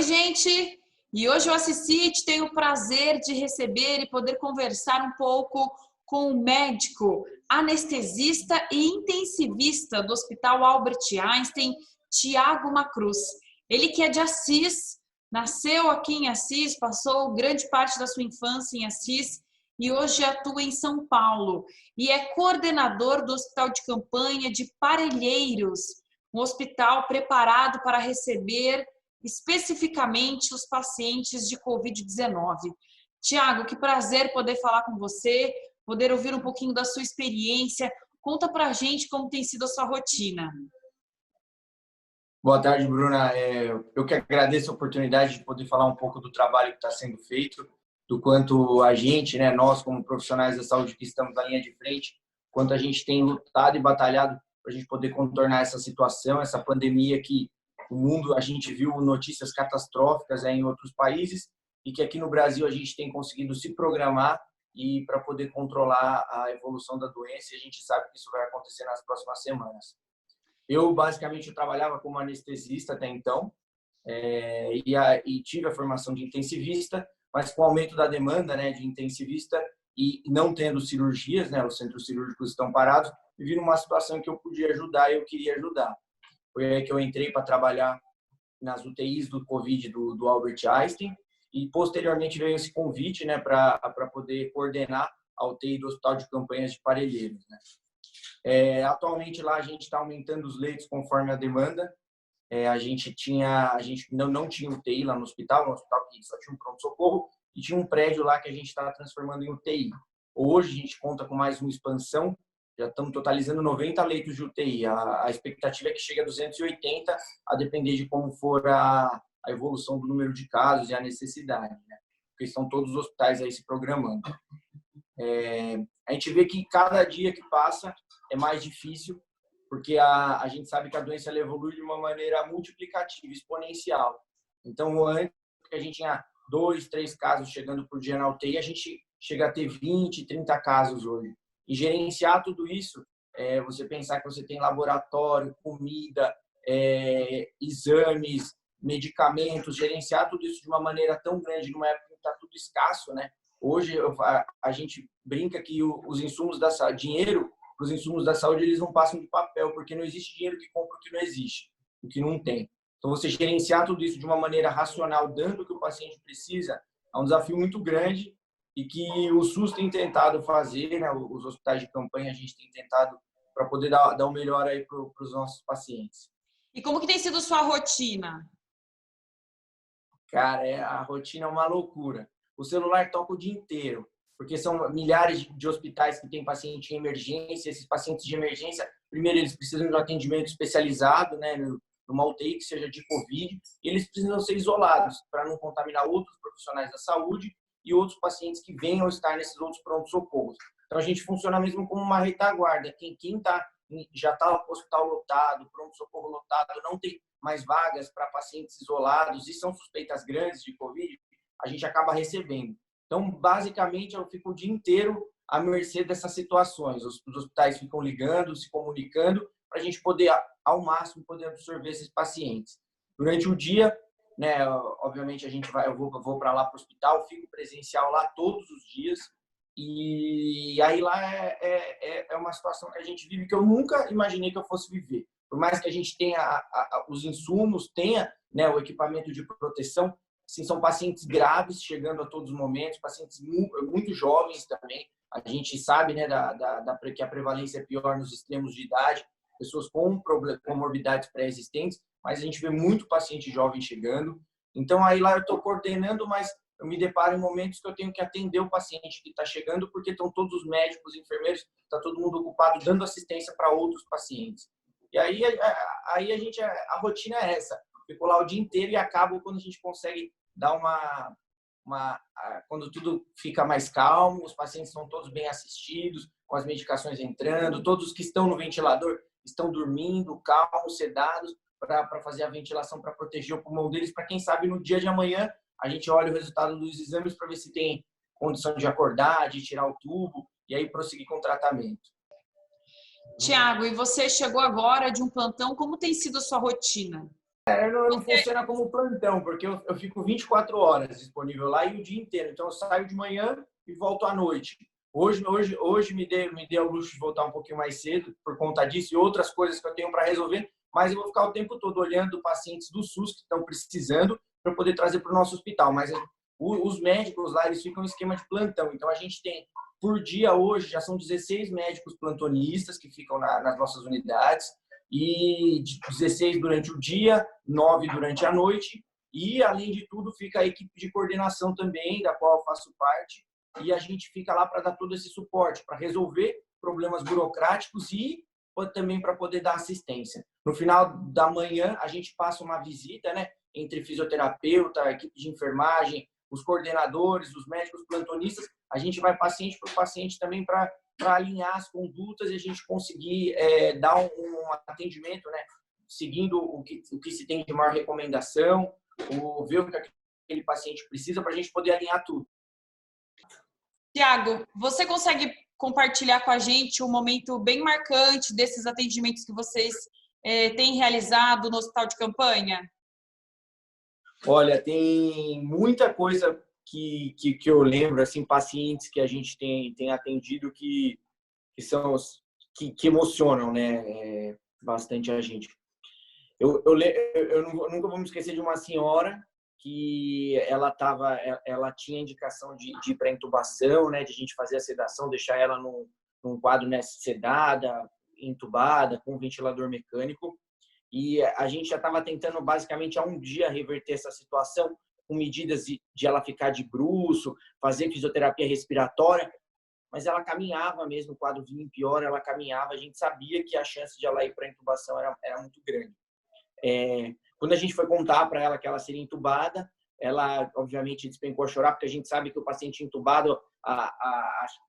gente! E hoje o Assisite tem o prazer de receber e poder conversar um pouco com o médico, anestesista e intensivista do Hospital Albert Einstein, Thiago Macruz. Ele que é de Assis, nasceu aqui em Assis, passou grande parte da sua infância em Assis e hoje atua em São Paulo. E é coordenador do Hospital de Campanha de Parelheiros, um hospital preparado para receber especificamente os pacientes de Covid-19. Thiago, que prazer poder falar com você, poder ouvir um pouquinho da sua experiência. Conta pra gente como tem sido a sua rotina. Boa tarde, Bruna. Eu que agradeço a oportunidade de poder falar um pouco do trabalho que está sendo feito, do quanto a gente, né, nós como profissionais da saúde que estamos na linha de frente, quanto a gente tem lutado e batalhado para a gente poder contornar essa situação, essa pandemia que o mundo, a gente viu notícias catastróficas em outros países e que aqui no Brasil a gente tem conseguido se programar e para poder controlar a evolução da doença, e a gente sabe que isso vai acontecer nas próximas semanas. Eu, basicamente, eu trabalhava como anestesista até então e tive a formação de intensivista, mas com o aumento da demanda, né, de intensivista e não tendo cirurgias, né, os centros cirúrgicos estão parados, me vi numa situação que eu podia ajudar e eu queria ajudar. Foi aí que eu entrei para trabalhar nas UTIs do Covid do Albert Einstein e, posteriormente, veio esse convite, né, para poder coordenar a UTI do Hospital de Campanhas de Parelheiros, né. Atualmente lá a gente está aumentando os leitos conforme a demanda. A gente não tinha UTI lá no hospital que só tinha um pronto-socorro e tinha um prédio lá que a gente está transformando em UTI. Hoje a gente conta com mais uma expansão, já estamos totalizando 90 leitos de UTI. A expectativa é que chegue a 280, a depender de como for a evolução do número de casos e a necessidade, né? Porque estão todos os hospitais aí se programando. A gente vê que cada dia que passa é mais difícil, porque a gente sabe que a doença ela evolui de uma maneira multiplicativa, exponencial. Então, antes que a gente tinha 2, 3 casos chegando por dia na UTI, a gente chega a ter 20, 30 casos hoje. E gerenciar tudo isso, você pensar que você tem laboratório, comida, exames, medicamentos, gerenciar tudo isso de uma maneira tão grande, numa época que está tudo escasso, né? Hoje a gente brinca que os insumos da saúde, dinheiro para os insumos da saúde, eles não passam de papel, porque não existe dinheiro que compra o que não existe, o que não tem. Então, você gerenciar tudo isso de uma maneira racional, dando o que o paciente precisa, é um desafio muito grande e que o SUS tem tentado fazer, né? Os hospitais de campanha, a gente tem tentado para poder dar o melhor aí para os nossos pacientes. E como que tem sido sua rotina? Cara, a rotina é uma loucura. O celular toca o dia inteiro, porque são milhares de hospitais que têm paciente em emergência. Esses pacientes de emergência, primeiro, eles precisam de um atendimento especializado, né, numa UTI que seja de Covid, e eles precisam ser isolados para não contaminar outros profissionais da saúde e outros pacientes que venham estar nesses outros pronto-socorros. Então, a gente funciona mesmo como uma retaguarda. Quem já está o hospital lotado, pronto-socorro lotado, não tem mais vagas para pacientes isolados e são suspeitas grandes de Covid, a gente acaba recebendo. Então, basicamente, eu fico o dia inteiro à mercê dessas situações. Os hospitais ficam ligando, se comunicando, para a gente poder, ao máximo, poder absorver esses pacientes. Durante o dia, né, obviamente, eu vou para lá para o hospital, fico presencial lá todos os dias. E aí lá é uma situação que a gente vive que eu nunca imaginei que eu fosse viver. Por mais que a gente tenha os insumos, tenha, né, o equipamento de proteção, assim, são pacientes graves chegando a todos os momentos, pacientes muito jovens também. A gente sabe, né, que a prevalência é pior nos extremos de idade, pessoas com comorbidades pré-existentes, mas a gente vê muito paciente jovem chegando. Então, aí lá eu estou coordenando, mas eu me deparo em momentos que eu tenho que atender o paciente que está chegando, porque estão todos os médicos, enfermeiros, está todo mundo ocupado dando assistência para outros pacientes. E aí a rotina é essa. Fico lá o dia inteiro e acabo quando a gente consegue dar quando tudo fica mais calmo, os pacientes são todos bem assistidos, com as medicações entrando, todos que estão no ventilador estão dormindo, calmos, sedados, para fazer a ventilação, para proteger o pulmão deles, para quem sabe no dia de amanhã a gente olha o resultado dos exames para ver se tem condição de acordar, de tirar o tubo e aí prosseguir com o tratamento. Thiago, e você chegou agora de um plantão, como tem sido a sua rotina? Não funciona como plantão, porque eu fico 24 horas disponível lá e o dia inteiro. Então, eu saio de manhã e volto à noite. Hoje me deu o luxo de voltar um pouquinho mais cedo por conta disso e outras coisas que eu tenho para resolver, mas eu vou ficar o tempo todo olhando pacientes do SUS que estão precisando para poder trazer para o nosso hospital. Mas os médicos lá, eles ficam em esquema de plantão. Então, a gente tem, por dia hoje, já são 16 médicos plantonistas que ficam nas nossas unidades, e 16 durante o dia, 9 durante a noite, e, além de tudo, fica a equipe de coordenação também, da qual eu faço parte, e a gente fica lá para dar todo esse suporte, para resolver problemas burocráticos e também para poder dar assistência. No final da manhã, a gente passa uma visita, né, entre fisioterapeuta, a equipe de enfermagem, os coordenadores, os médicos plantonistas, a gente vai paciente por paciente também para alinhar as condutas e a gente conseguir dar um atendimento, né, seguindo o que se tem de maior recomendação, ver o que aquele paciente precisa para a gente poder alinhar tudo. Tiago, você consegue compartilhar com a gente um momento bem marcante desses atendimentos que vocês têm realizado no hospital de campanha? Olha, tem muita coisa que eu lembro, assim, pacientes que a gente tem atendido que são que emocionam, né, bastante a gente. Eu nunca vou me esquecer de uma senhora que ela tinha indicação de ir para intubação, né, de a gente fazer a sedação, deixar ela num quadro, né, sedada, entubada, com ventilador mecânico. E a gente já estava tentando basicamente há um dia reverter essa situação com medidas de ela ficar de bruço, fazer fisioterapia respiratória, mas ela caminhava mesmo, o quadro vinha pior, ela caminhava, a gente sabia que a chance de ela ir para intubação era muito grande. Quando a gente foi contar para ela que ela seria entubada, ela obviamente despencou a chorar, porque a gente sabe que o paciente entubado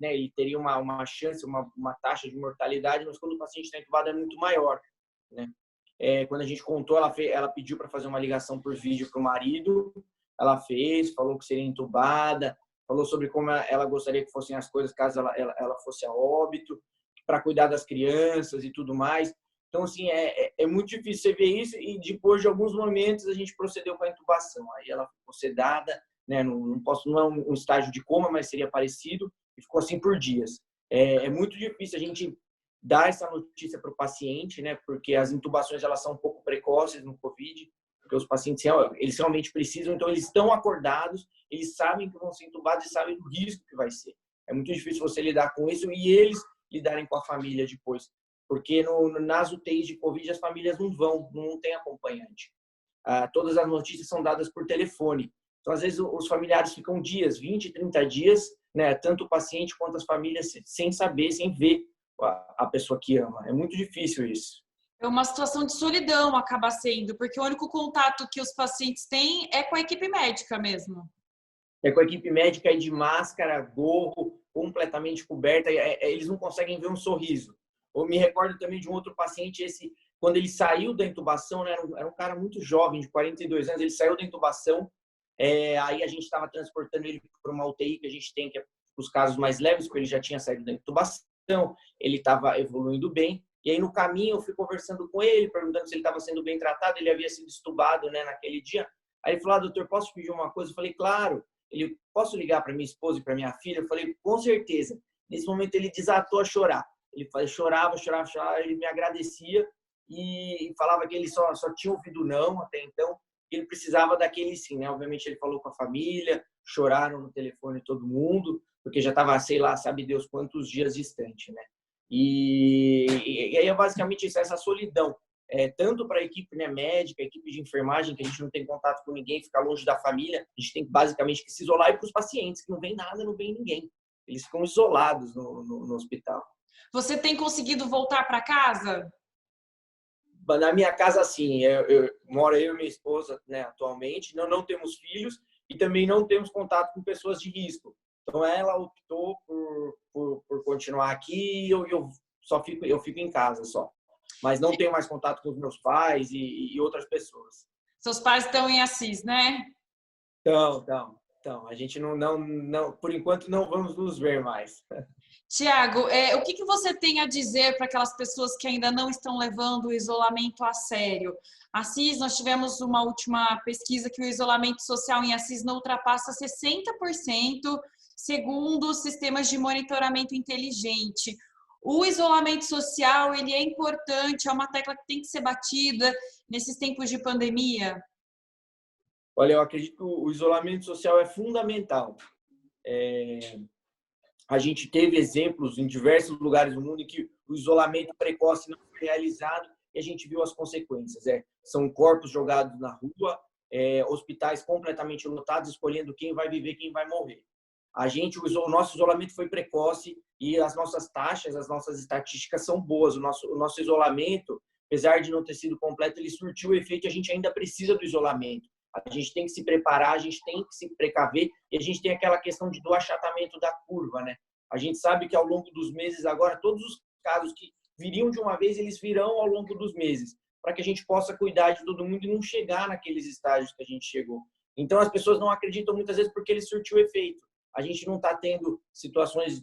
né, ele teria uma chance, uma taxa de mortalidade, mas quando o paciente está entubado é muito maior, né? Quando a gente contou, ela pediu para fazer uma ligação por vídeo para o marido, ela fez, falou que seria entubada, falou sobre como ela gostaria que fossem as coisas caso ela fosse a óbito, para cuidar das crianças e tudo mais. Então, assim, é muito difícil você ver isso e depois de alguns momentos a gente procedeu com a intubação. Aí ela ficou sedada, né? Não é um estágio de coma, mas seria parecido, e ficou assim por dias. É muito difícil a gente dar essa notícia para o paciente, né? Porque as intubações elas são um pouco precoces no COVID, porque os pacientes eles realmente precisam, então eles estão acordados, eles sabem que vão ser intubados e sabem do risco que vai ser. É muito difícil você lidar com isso e eles lidarem com a família depois, porque nas UTIs de COVID as famílias não tem acompanhante. Todas as notícias são dadas por telefone. Então, às vezes, os familiares ficam dias, 20, 30 dias, né? Tanto o paciente quanto as famílias sem saber, sem ver a pessoa que ama. É muito difícil isso. É uma situação de solidão, acaba sendo, porque o único contato que os pacientes têm é com a equipe médica mesmo. É com a equipe médica e de máscara, gorro, completamente coberta, eles não conseguem ver um sorriso. Eu me recordo também de um outro paciente, quando ele saiu da intubação, né, era um cara muito jovem, de 42 anos, ele saiu da intubação, aí a gente estava transportando ele para uma UTI que a gente tem, que é os casos mais leves, porque ele já tinha saído da intubação, ele estava evoluindo bem, e aí no caminho eu fui conversando com ele, perguntando se ele estava sendo bem tratado, ele havia sido estubado, né, naquele dia. Aí ele falou: doutor, posso pedir uma coisa? Eu falei: claro. Ele: posso ligar para minha esposa e para minha filha? Eu falei: com certeza. Nesse momento ele desatou a chorar. Ele chorava, ele me agradecia e falava que ele só tinha ouvido não até então, que ele precisava daquele sim, né? Obviamente ele falou com a família, choraram no telefone todo mundo, porque já estava, sei lá, sabe Deus quantos dias distante, né? E aí é basicamente isso, essa solidão, tanto para a equipe, né, médica, a equipe de enfermagem, que a gente não tem contato com ninguém, fica longe da família, a gente tem basicamente que se isolar, e para os pacientes, que não vem nada, não vem ninguém. Eles ficam isolados no hospital. Você tem conseguido voltar para casa? Na minha casa, sim. Moro eu e minha esposa, né, atualmente. Não temos filhos e também não temos contato com pessoas de risco. Então, ela optou por continuar aqui e eu fico em casa só. Mas não tenho mais contato com os meus pais e outras pessoas. Seus pais estão em Assis, né? Então. Então, a gente não, por enquanto não vamos nos ver mais. Tiago, o que você tem a dizer para aquelas pessoas que ainda não estão levando o isolamento a sério? Assis, nós tivemos uma última pesquisa que o isolamento social em Assis não ultrapassa 60%, segundo os sistemas de monitoramento inteligente. O isolamento social, ele é importante, é uma tecla que tem que ser batida nesses tempos de pandemia? Olha, eu acredito que o isolamento social é fundamental. A gente teve exemplos em diversos lugares do mundo em que o isolamento precoce não foi realizado e a gente viu as consequências. São corpos jogados na rua, hospitais completamente lotados, escolhendo quem vai viver, quem vai morrer. O nosso isolamento foi precoce e as nossas taxas, as nossas estatísticas são boas. O nosso isolamento, apesar de não ter sido completo, ele surtiu o efeito e a gente ainda precisa do isolamento. A gente tem que se preparar, a gente tem que se precaver e a gente tem aquela questão do achatamento da curva, né? A gente sabe que ao longo dos meses agora, todos os casos que viriam de uma vez, eles virão ao longo dos meses, para que a gente possa cuidar de todo mundo e não chegar naqueles estágios que a gente chegou. Então, as pessoas não acreditam muitas vezes porque ele surtiu efeito. A gente não está tendo situações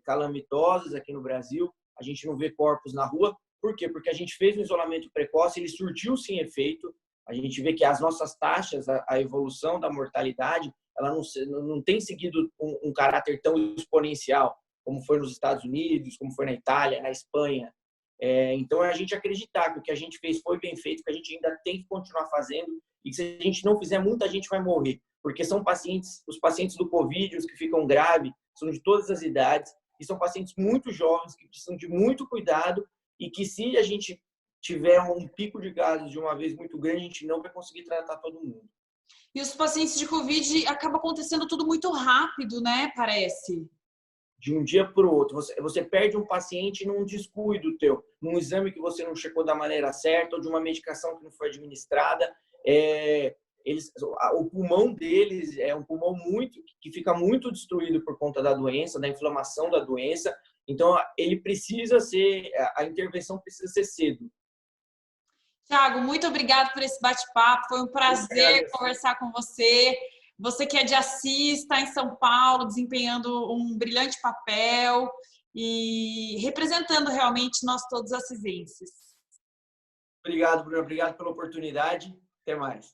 calamitosas aqui no Brasil, a gente não vê corpos na rua. Por quê? Porque a gente fez um isolamento precoce, ele surtiu sim efeito. A gente vê que as nossas taxas, a evolução da mortalidade, ela não tem seguido um caráter tão exponencial como foi nos Estados Unidos, como foi na Itália, na Espanha. Então, é a gente acreditar que o que a gente fez foi bem feito, que a gente ainda tem que continuar fazendo e que se a gente não fizer, muita gente vai morrer. Porque são os pacientes do Covid, os que ficam graves, são de todas as idades e são pacientes muito jovens que precisam de muito cuidado e que se a gente tiver um pico de casos de uma vez muito grande, a gente não vai conseguir tratar todo mundo. E os pacientes de Covid acaba acontecendo tudo muito rápido, né? Parece. De um dia para o outro. Você perde um paciente num descuido teu, num exame que você não checou da maneira certa ou de uma medicação que não foi administrada. O pulmão deles é um pulmão que fica muito destruído por conta da doença, da inflamação da doença. Então, a intervenção precisa ser cedo. Tiago, muito obrigado por esse bate-papo. Foi um prazer conversar com você. Você que é de Assis, está em São Paulo, desempenhando um brilhante papel e representando realmente nós todos assisenses. Obrigado, Bruno. Obrigado pela oportunidade. Até mais.